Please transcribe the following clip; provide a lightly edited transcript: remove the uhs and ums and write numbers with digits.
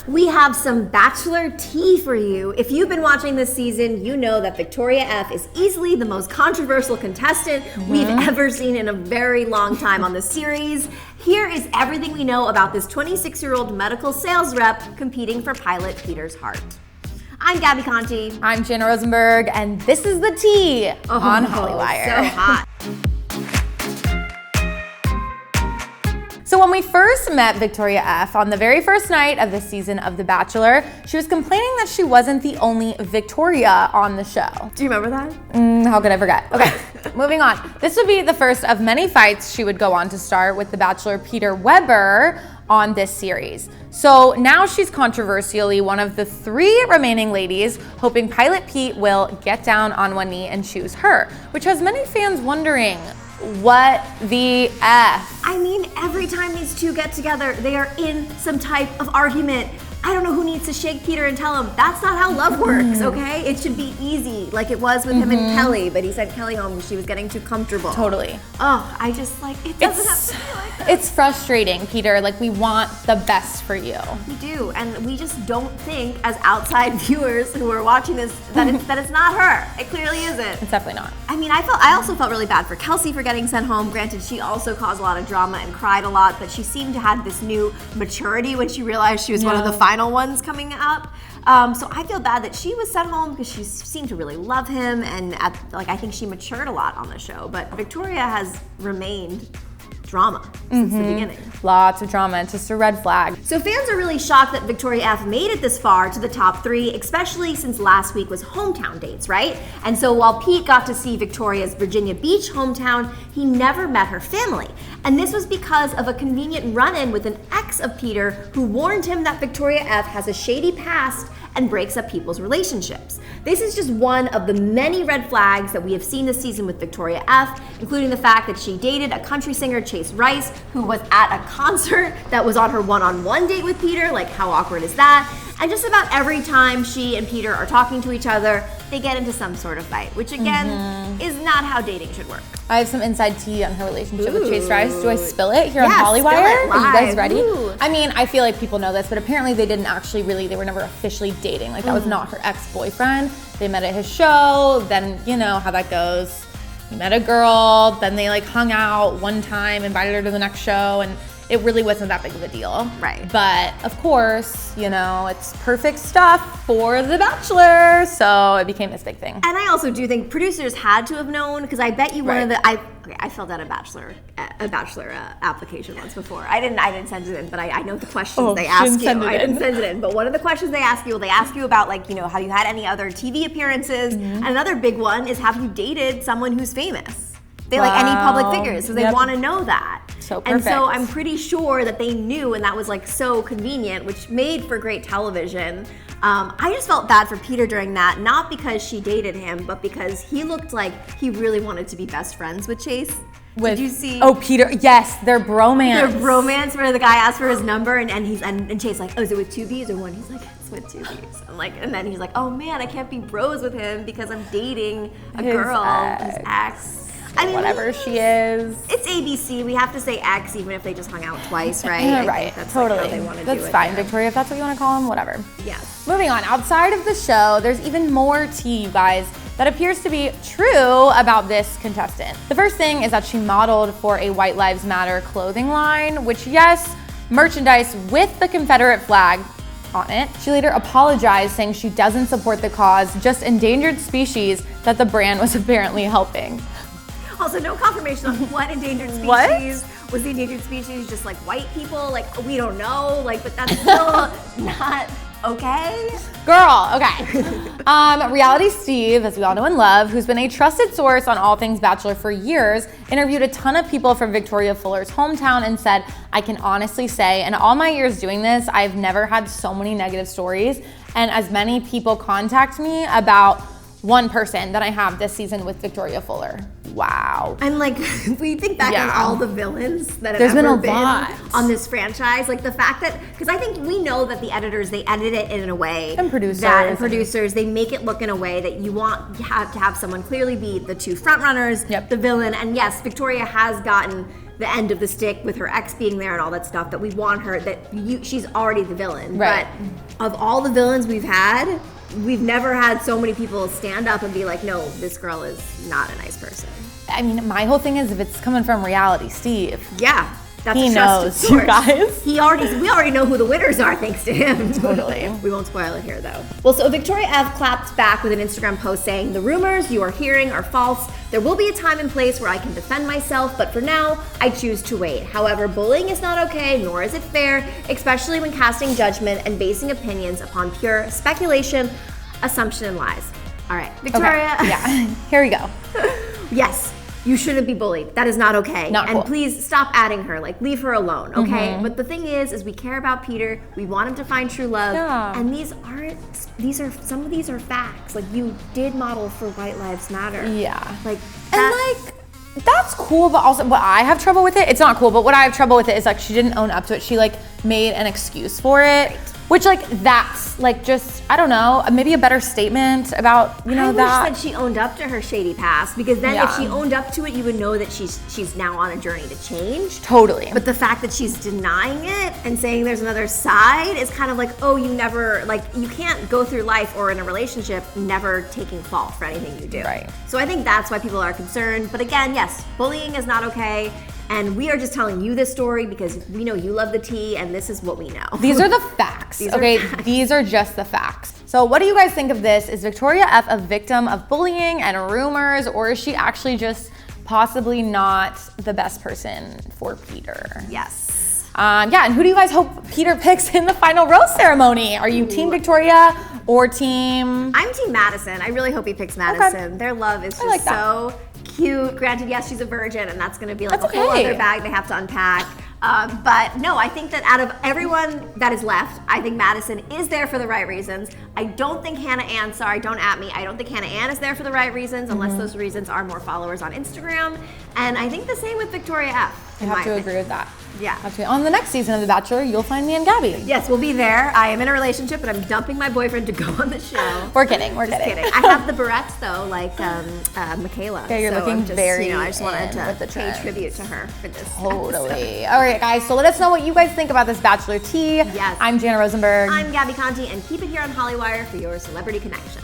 We have some Bachelor tea for you. If you've been watching this season, you know that Victoria F is easily the most controversial contestant we've ever seen in a very long time on the series. Here is everything we know about this 26-year-old medical sales rep competing for pilot Peter's heart. I'm Gabi Conti. I'm Jana Rosenberg, and this is the tea on Hollywire. So hot. So when we first met Victoria F on the very first night of the season of The Bachelor, she was complaining that she wasn't the only Victoria on the show. Do you remember that? How could I forget? Okay, moving on. This would be the first of many fights she would go on to start with The Bachelor Peter Weber on this series. So now she's controversially one of the 3 remaining ladies, hoping Pilot Pete will get down on one knee and choose her, which has many fans wondering, what the F? I mean, every time these two get together, they are in some type of argument. I don't know who needs to shake Peter and tell him that's not how love works, okay? It should be easy, like it was with him and Kelly, but he sent Kelly home because she was getting too comfortable. Totally. Oh, I just it doesn't have to be like that. It's frustrating, Peter. Like, we want the best for you. We do, and we just don't think, as outside viewers who are watching this, that it's not her. It clearly isn't. It's definitely not. I mean, I also felt really bad for Kelsey for getting sent home. Granted, she also caused a lot of drama and cried a lot, but she seemed to have this new maturity when she realized she was one of the final ones coming up. So I feel bad that she was sent home because she seemed to really love him, and I think she matured a lot on the show. But Victoria has remained drama since the beginning. Lots of drama. It's just a red flag. So fans are really shocked that Victoria F made it this far to the top 3, especially since last week was hometown dates, right? And so while Pete got to see Victoria's Virginia Beach hometown, he never met her family. And this was because of a convenient run-in with an ex of Peter who warned him that Victoria F has a shady past and breaks up people's relationships. This is just one of the many red flags that we have seen this season with Victoria F, including the fact that she dated a country singer, Chase Rice, who was at a concert that was on her one-on-one date with Peter. Like, how awkward is that? And just about every time she and Peter are talking to each other, they get into some sort of fight, which again is not how dating should work. I have some inside tea on her relationship with Chase Rice. Do I spill it here on Hollywire? Spill it live. Are you guys ready? Ooh. I mean, I feel like people know this, but apparently they didn't actually they were never officially dating. Like, that was not her ex-boyfriend. They met at his show, then you know how that goes. He met a girl, then they hung out one time, invited her to the next show, and it really wasn't that big of a deal. Right. But of course, it's perfect stuff for The Bachelor, so it became this big thing. And I also do think producers had to have known, because I bet you one of the I filled out a bachelor application once before. I didn't send it in, but I know the questions they ask you. I didn't send it in, but one of the questions they ask you about have you had any other TV appearances? And another big one is, have you dated someone who's famous? They like any public figures, so they want to know that. So perfect. And so I'm pretty sure that they knew, and that was so convenient, which made for great television. I just felt bad for Peter during that, not because she dated him, but because he looked like he really wanted to be best friends with Chase. Did you see? Oh, Peter, yes, their bromance. Their bromance, where the guy asked for his number, and Chase oh, is it with 2 B's or 1? He's like, it's with 2 B's. And then he's like, oh man, I can't be bros with him because I'm dating his ex. I mean, whatever she is. It's ABC. We have to say ex even if they just hung out twice, right? Right, that's totally. How they want to that's do it. fine, Victoria, if that's what you want to call him, whatever. Yes. Moving on, outside of the show, there's even more tea, you guys, that appears to be true about this contestant. The first thing is that she modeled for a White Lives Matter clothing line, which, yes, merchandise with the Confederate flag on it. She later apologized, saying she doesn't support the cause, just endangered species that the brand was apparently helping. Also, no confirmation on what endangered species. Was the endangered species just white people? We don't know. But that's still not okay. Girl, okay. Reality Steve, as we all know and love, who's been a trusted source on all things Bachelor for years, interviewed a ton of people from Victoria Fuller's hometown and said, I can honestly say, in all my years doing this, I've never had so many negative stories, and as many people contact me about one person that I have this season with Victoria Fuller. Wow. And like, we think back on all the villains that have There's ever been a lot on this franchise. Like the fact that, because I think we know that the editors, they edit it in a way. And producers. They make it look in a way that you want to have someone clearly be the two frontrunners, Yep. the villain. And yes, Victoria has gotten the end of the stick with her ex being there and all that stuff, that we want her, she's already the villain. Right. But of all the villains we've had, we've never had so many people stand up and be like, no, this girl is not a nice person. I mean, my whole thing is if it's coming from reality, Steve. Yeah. That's He a trusted knows, source. you guys. We already know who the winners are thanks to him. Totally. We won't spoil it here though. Well, so Victoria F clapped back with an Instagram post saying, "The rumors you are hearing are false. There will be a time and place where I can defend myself, but for now, I choose to wait. However, bullying is not okay, nor is it fair, especially when casting judgment and basing opinions upon pure speculation, assumption, and lies." All right, Victoria. Okay. Yeah, here we go. Yes. You shouldn't be bullied. That is not okay. Not and cool. please stop adding her. Like, leave her alone, okay? But the thing is we care about Peter. We want him to find true love. Yeah. And some of these are facts. Like, you did model for White Lives Matter. Yeah. Like, That's cool, but also what I have trouble with it's not cool, but what I have trouble with it is like she didn't own up to it. She like made an excuse for it. Right. Which like that's like just, I don't know, maybe a better statement about, I wish that she owned up to her shady past, because then if she owned up to it, you would know that she's now on a journey to change. Totally. But the fact that she's denying it and saying there's another side is kind of like, oh, you never, like, you can't go through life or in a relationship never taking fault for anything you do. Right. So I think that's why people are concerned. But again, yes, bullying is not okay. And we are just telling you this story because we know you love the tea and this is what we know. These are the facts, okay? These are just the facts. So what do you guys think of this? Is Victoria F a victim of bullying and rumors, or is she actually just possibly not the best person for Peter? Yes. Yeah, and who do you guys hope Peter picks in the final rose ceremony? Are you Team Victoria or Team... I'm Team Madison. I really hope he picks Madison. Okay. Their love is just so cute. Granted, yes, she's a virgin, and that's going to be like a whole other bag they have to unpack. But no, I think that out of everyone that is left, I think Madison is there for the right reasons. I don't think Hannah Ann, sorry, don't at me. I don't think Hannah Ann is there for the right reasons, unless those reasons are more followers on Instagram. And I think the same with Victoria F. I have to agree with that. Yeah. On the next season of The Bachelor, you'll find me and Gabi. Yes, we'll be there. I am in a relationship, but I'm dumping my boyfriend to go on the show. We're kidding. We're just kidding. I have the barrettes though, like Michaela. Yeah, you're looking very. I just wanted to pay tribute to her for this. Totally. All right, guys. So let us know what you guys think about this Bachelor tea. Yes. I'm Jana Rosenberg. I'm Gabi Conti, and keep it here on Hollywire for your celebrity connection.